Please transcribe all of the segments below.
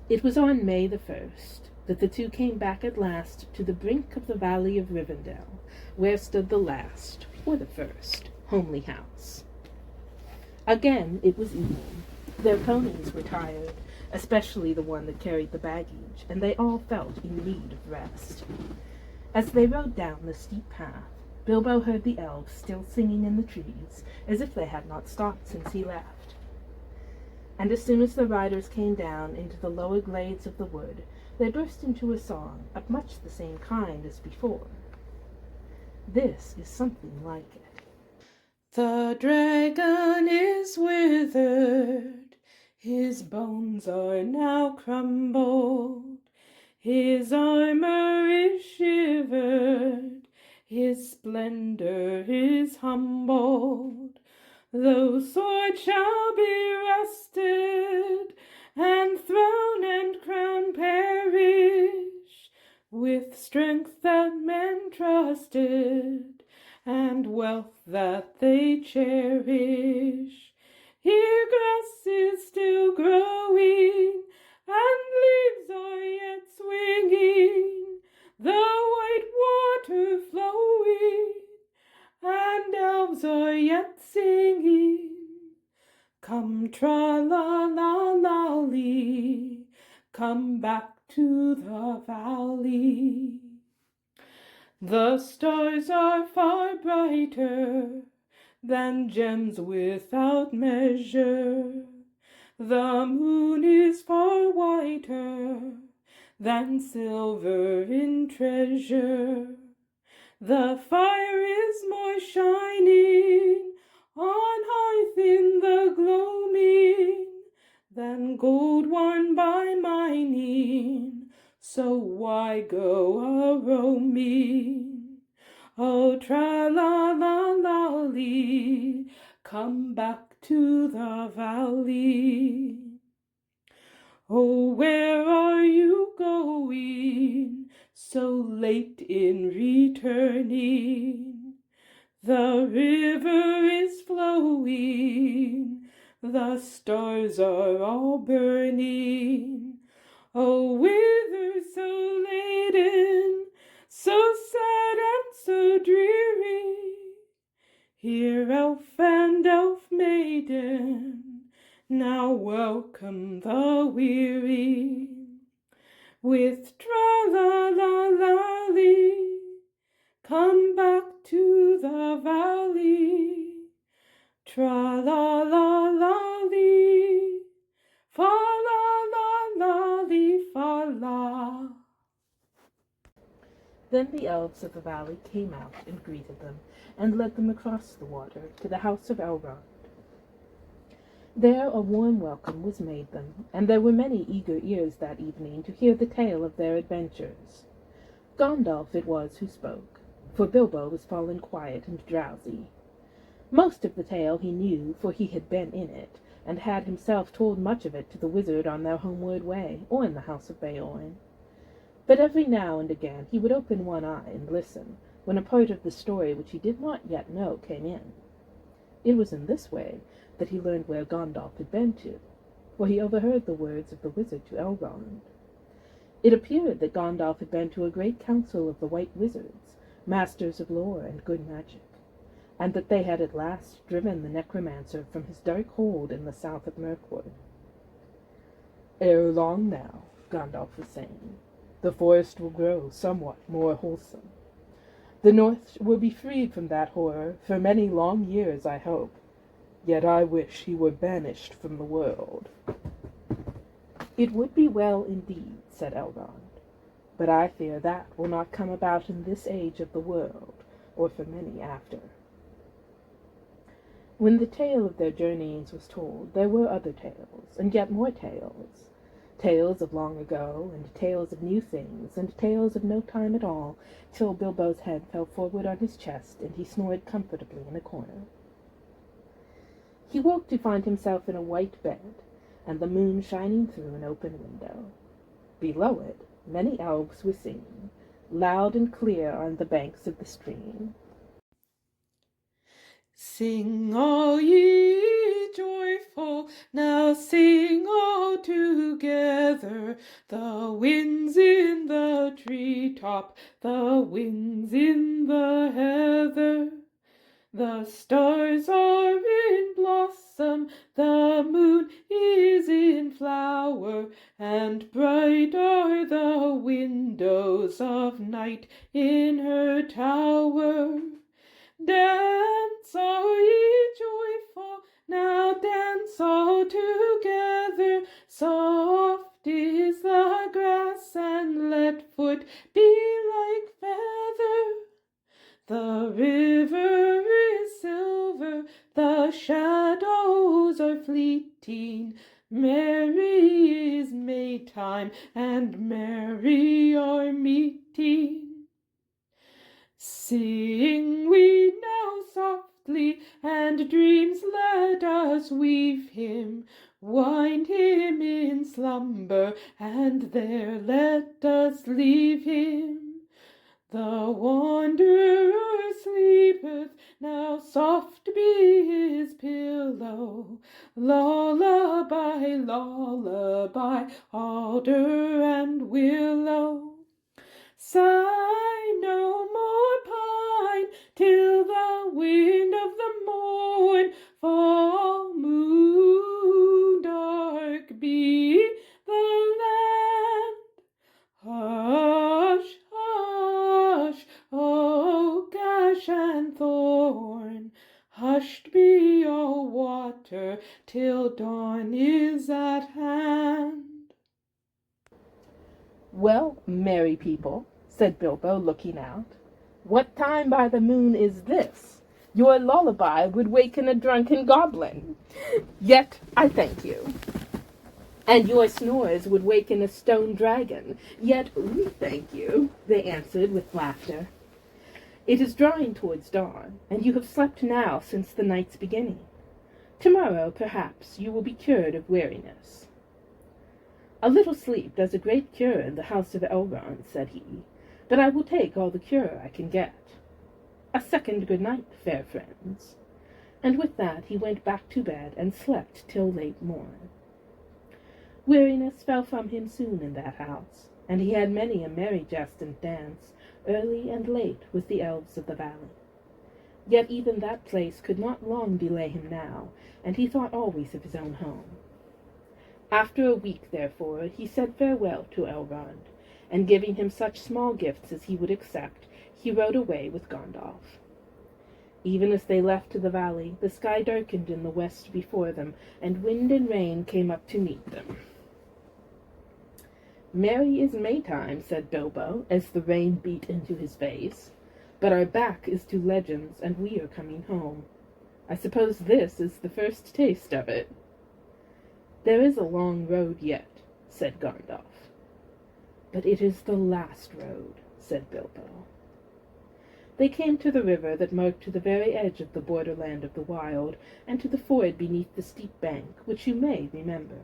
It was on May the 1st that the two came back at last to the brink of the valley of Rivendell, where stood the last, or the first, homely house. Again it was evening. Their ponies were tired, especially the one that carried the baggage, and they all felt in need of rest. As they rode down the steep path, Bilbo heard the elves still singing in the trees, as if they had not stopped since he left. And as soon as the riders came down into the lower glades of the wood, they burst into a song of much the same kind as before. This is something like it. The dragon is withered, his bones are now crumbled, his armor is shivered, his splendor is humbled. Though sword shall be rusted, and throne and crown perish, with strength that men trusted, and wealth that they cherish, here grass is still growing, and leaves are yet swinging, the white water flowing, and elves are yet singing. Come tra-la-la-la-lee, come back to the valley. The stars are far brighter than gems without measure. The moon is far whiter than silver in treasure. The fire is more shining on hearth in the gloaming than gold won by mining, so why go a-roaming? Oh, tra-la-la-la-lee, come back to the valley. Oh, where are you going, so late in returning? The river is flowing, the stars are all burning. Oh, whither so laden, so sad and so dreary? Here elf and elf maiden now welcome the weary. With tra-la-la-la-lee, come back to the valley. Tra-la-la-la-lee, fa-la-la-la-lee, fa-la. Then the elves of the valley came out and greeted them, and led them across the water to the house of Elrond. There a warm welcome was made them, and there were many eager ears that evening to hear the tale of their adventures. Gandalf it was who spoke, for Bilbo was fallen quiet and drowsy. Most of the tale he knew, for he had been in it, and had himself told much of it to the wizard on their homeward way, or in the house of Beorn. But every now and again he would open one eye and listen, when a part of the story which he did not yet know came in. It was in this way that he learned where Gandalf had been to, for he overheard the words of the wizard to Elrond. It appeared that Gandalf had been to a great council of the White Wizards, masters of lore and good magic, and that they had at last driven the necromancer from his dark hold in the south of Mirkwood. "Ere long now," Gandalf was saying, "the forest will grow somewhat more wholesome. The North will be freed from that horror for many long years, I hope. Yet I wish he were banished from the world." "It would be well indeed," said Elrond, "but I fear that will not come about in this age of the world, or for many after." When the tale of their journeyings was told, there were other tales, and yet more tales. Tales of long ago, and tales of new things, and tales of no time at all, till Bilbo's head fell forward on his chest, and he snored comfortably in a corner. He woke to find himself in a white bed, and the moon shining through an open window. Below it, many elves were singing, loud and clear on the banks of the stream. "Sing all ye joyful, now sing all together. together, the wind's in the treetop, the wind's in the heather. The stars are in blossom, the moon is in flower, and bright are the windows of night in her tower. Dance, all ye joyful, now dance all together. Soft is the grass, and let foot be like feather. The river is silver, the shadows are fleeting. Merry is Maytime, and merry our meeting. Sing we now softly, and dreams let us weave him. Wind him in slumber, and there let us leave him. The wanderer sleepeth, now soft be his pillow. Lullaby, lullaby, alder and willow. Sigh no more, pine, till the wind of the morn fall. Moon dark be the land. Hush, hush, oak, ash, and thorn, hushed be all water till dawn is at hand. "Well, merry people," said Bilbo, looking out, "what time by the moon is this? Your lullaby would waken a drunken goblin. Yet I thank you. And your snores would waken a stone dragon. Yet we thank you," they answered with laughter. "It is drawing towards dawn, and you have slept now since the night's beginning. Tomorrow, perhaps, you will be cured of weariness." "A little sleep does a great cure in the house of Elrond," said he, "but I will take all the cure I can get. A second good night, fair friends." And with that he went back to bed and slept till late morn. Weariness fell from him soon in that house, and he had many a merry jest and dance, early and late, with the elves of the valley. Yet even that place could not long delay him now, and he thought always of his own home. After a week, therefore, he said farewell to Elrond, and giving him such small gifts as he would accept, he rode away with Gandalf. Even as they left the valley, the sky darkened in the west before them, and wind and rain came up to meet them. "Merry is Maytime," said Bilbo, as the rain beat into his face. "But our back is to legends, and we are coming home. I suppose this is the first taste of it." "There is a long road yet," said Gandalf. "But it is the last road," said Bilbo. They came to the river that marked the very edge of the borderland of the wild, and to the ford beneath the steep bank, which you may remember.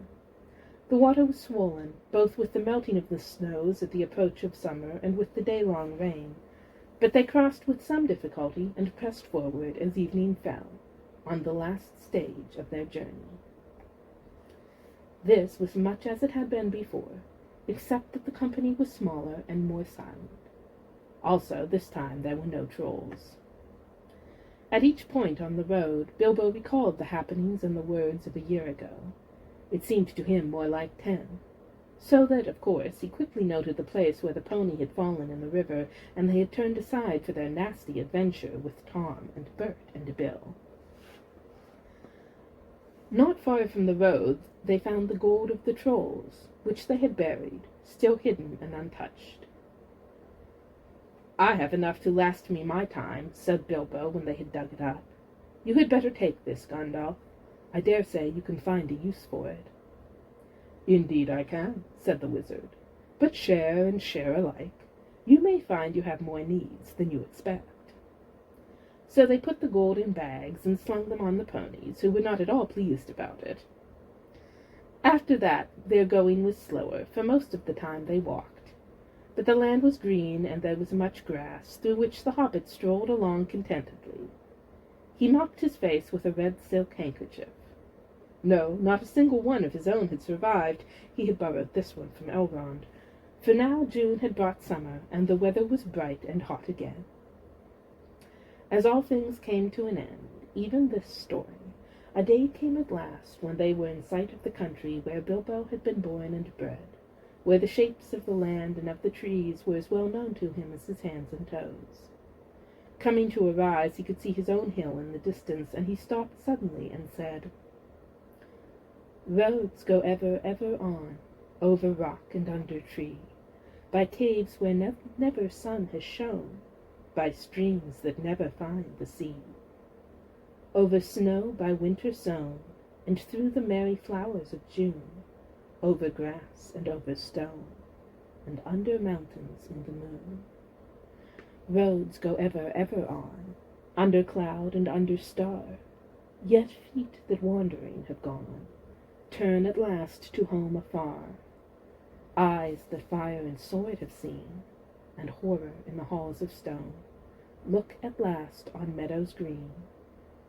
The water was swollen, both with the melting of the snows at the approach of summer and with the day-long rain, but they crossed with some difficulty and pressed forward as evening fell, on the last stage of their journey. This was much as it had been before, except that the company was smaller and more silent. Also, this time there were no trolls. At each point on the road, Bilbo recalled the happenings and the words of a year ago. It seemed to him more like 10. So that, of course, he quickly noted the place where the pony had fallen in the river, and they had turned aside for their nasty adventure with Tom and Bert and Bill. Not far from the road they found the gold of the trolls, which they had buried, still hidden and untouched. "I have enough to last me my time," said Bilbo when they had dug it up. "You had better take this, Gandalf. I dare say you can find a use for it." "Indeed I can," said the wizard, "but share and share alike. You may find you have more needs than you expect." So they put the gold in bags and slung them on the ponies, who were not at all pleased about it. After that their going was slower, for most of the time they walked. But the land was green, and there was much grass, through which the Hobbit strolled along contentedly. He mopped his face with a red silk handkerchief. No, not a single one of his own had survived. He had borrowed this one from Elrond. For now June had brought summer, and the weather was bright and hot again. As all things came to an end, even this story, a day came at last when they were in sight of the country where Bilbo had been born and bred, where the shapes of the land and of the trees were as well known to him as his hands and toes. Coming to a rise, he could see his own hill in the distance, and he stopped suddenly and said, "Roads go ever, ever on, over rock and under tree, by caves where never sun has shone, by streams that never find the sea, over snow by winter sown, and through the merry flowers of June, over grass and over stone, and under mountains in the moon. Roads go ever, ever on, under cloud and under star, yet feet that wandering have gone, turn at last to home afar. Eyes that fire and sword have seen, and horror in the halls of stone, look at last on meadows green,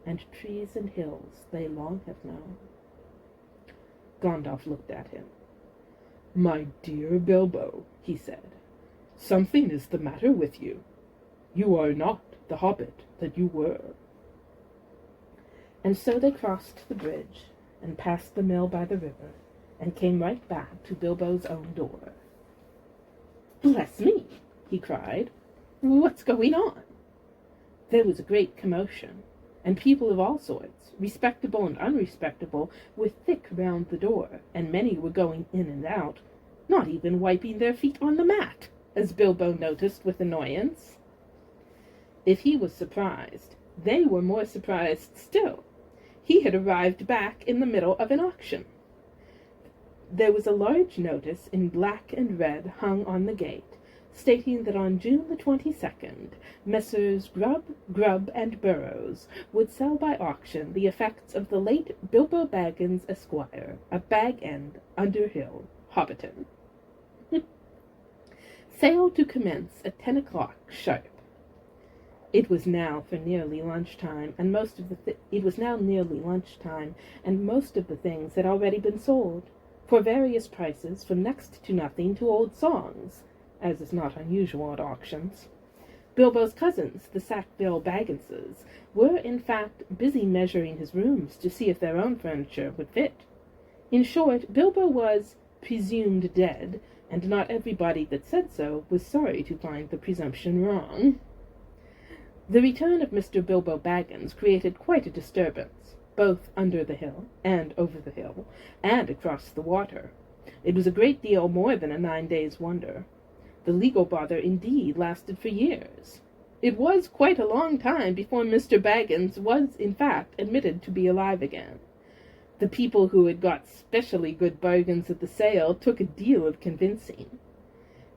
and trees and hills they long have known." Gandalf looked at him. "My dear Bilbo," he said, "something is the matter with you. You are not the hobbit that you were." And so they crossed the bridge, and passed the mill by the river, and came right back to Bilbo's own door. "Bless me!" he cried. "What's going on?" There was a great commotion, and people of all sorts, respectable and unrespectable, were thick round the door, and many were going in and out, not even wiping their feet on the mat, as Bilbo noticed with annoyance. If he was surprised, they were more surprised still. He had arrived back in the middle of an auction. There was a large notice in black and red hung on the gate, stating that on June the 22nd, Messrs. Grubb, and Burrows would sell by auction the effects of the late Bilbo Baggins, Esquire, of Bag End, Underhill, Hobbiton. Sale to commence at 10 o'clock sharp. It was now nearly lunchtime, and most of the things had already been sold, for various prices, from next to nothing to old songs, as is not unusual at auctions. Bilbo's cousins, the Sackville Bagginses, were in fact busy measuring his rooms to see if their own furniture would fit. In short, Bilbo was presumed dead, and not everybody that said so was sorry to find the presumption wrong. The return of Mr. Bilbo Baggins created quite a disturbance, both under the hill, and over the hill, and across the water. It was a great deal more than a 9 days' wonder. The legal bother, indeed, lasted for years. It was quite a long time before Mr. Baggins was, in fact, admitted to be alive again. The people who had got specially good bargains at the sale took a deal of convincing.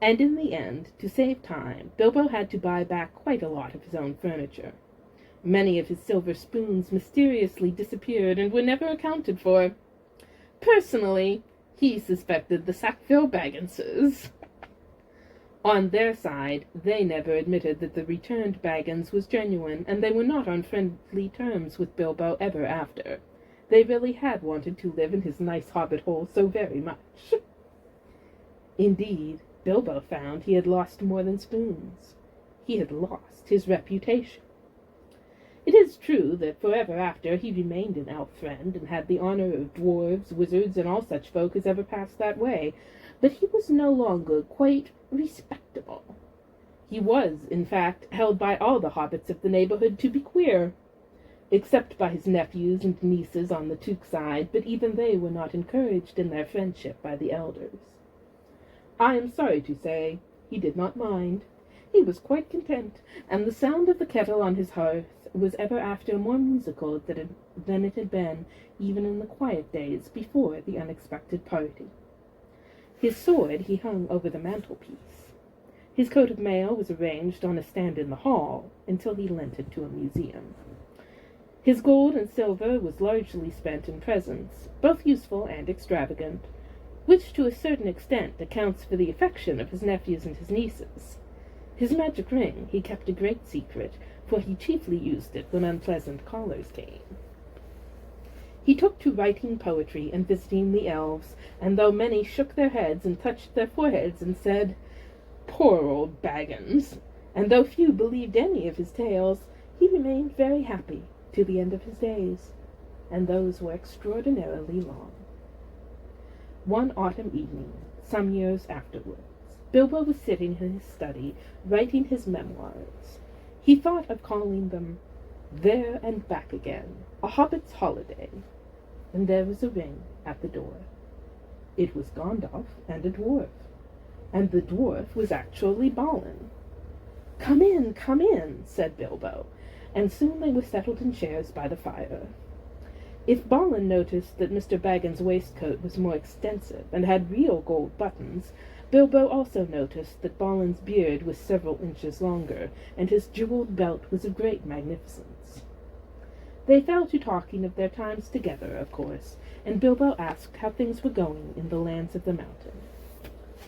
And in the end, to save time, Bilbo had to buy back quite a lot of his own furniture. Many of his silver spoons mysteriously disappeared and were never accounted for. Personally, he suspected the Sackville Bagginses. On their side, they never admitted that the returned Baggins was genuine, and they were not on friendly terms with Bilbo ever after. They really had wanted to live in his nice hobbit hole so very much. Indeed, Bilbo found he had lost more than spoons. He had lost his reputation. It is true that forever after he remained an elf friend, and had the honor of dwarves, wizards, and all such folk as ever passed that way, but he was no longer quite respectable. He was, in fact, held by all the hobbits of the neighborhood to be queer, except by his nephews and nieces on the Took side, but even they were not encouraged in their friendship by the elders. I am sorry to say he did not mind. He was quite content, and the sound of the kettle on his hearth was ever after more musical than it had been even in the quiet days before the unexpected party. His sword he hung over the mantelpiece. His coat of mail was arranged on a stand in the hall until he lent it to a museum. His gold and silver was largely spent in presents, both useful and extravagant, which to a certain extent accounts for the affection of his nephews and his nieces. His magic ring he kept a great secret, for he chiefly used it when unpleasant callers came. He took to writing poetry and visiting the elves, and though many shook their heads and touched their foreheads and said, "Poor old Baggins," and though few believed any of his tales, he remained very happy to the end of his days, and those were extraordinarily long. One autumn evening, some years afterwards, Bilbo was sitting in his study, writing his memoirs. He thought of calling them There and Back Again, a Hobbit's Holiday, and there was a ring at the door. It was Gandalf and a dwarf, and the dwarf was actually Balin. come in," said Bilbo, and soon they were settled in chairs by the fire. If Balin noticed that Mr. Baggins' waistcoat was more extensive and had real gold buttons, Bilbo also noticed that Balin's beard was several inches longer, and his jeweled belt was of great magnificence. They fell to talking of their times together, of course, and Bilbo asked how things were going in the lands of the mountain.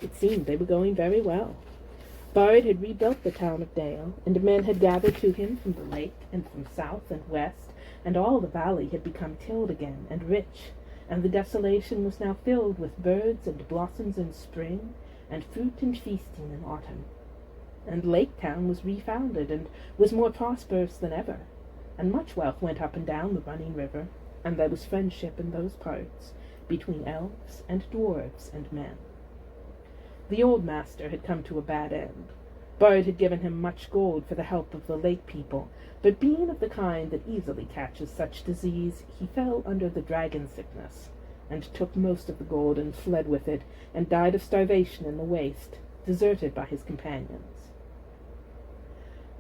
It seemed they were going very well. Bard had rebuilt the town of Dale, and men had gathered to him from the lake and from south and west, and all the valley had become tilled again and rich, and the desolation was now filled with birds and blossoms in spring, and fruit and feasting in autumn. And Lake Town was refounded and was more prosperous than ever, and much wealth went up and down the running river, and there was friendship in those parts between elves and dwarves and men. The old master had come to a bad end. Bard had given him much gold for the help of the lake people, but being of the kind that easily catches such disease, he fell under the dragon sickness, and took most of the gold and fled with it, and died of starvation in the waste, deserted by his companions.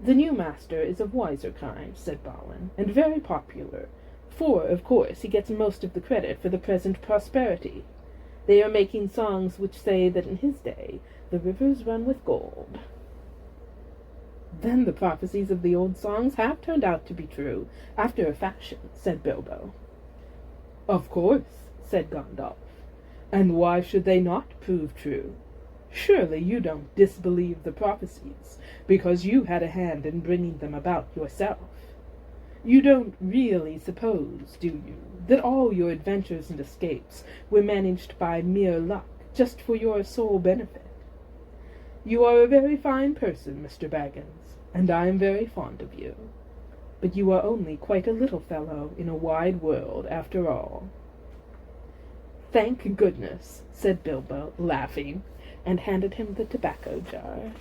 "The new master is of wiser kind," said Balin, "and very popular, for, of course, he gets most of the credit for the present prosperity. They are making songs which say that in his day the rivers run with gold." "Then the prophecies of the old songs have turned out to be true, after a fashion," said Bilbo. "Of course," said Gandalf. "And why should they not prove true? Surely you don't disbelieve the prophecies, because you had a hand in bringing them about yourself. You don't really suppose, do you, that all your adventures and escapes were managed by mere luck, just for your sole benefit? You are a very fine person, Mr. Baggins, and I am very fond of you. But you are only quite a little fellow in a wide world, after all." "Thank goodness," said Bilbo, laughing, and handed him the tobacco jar.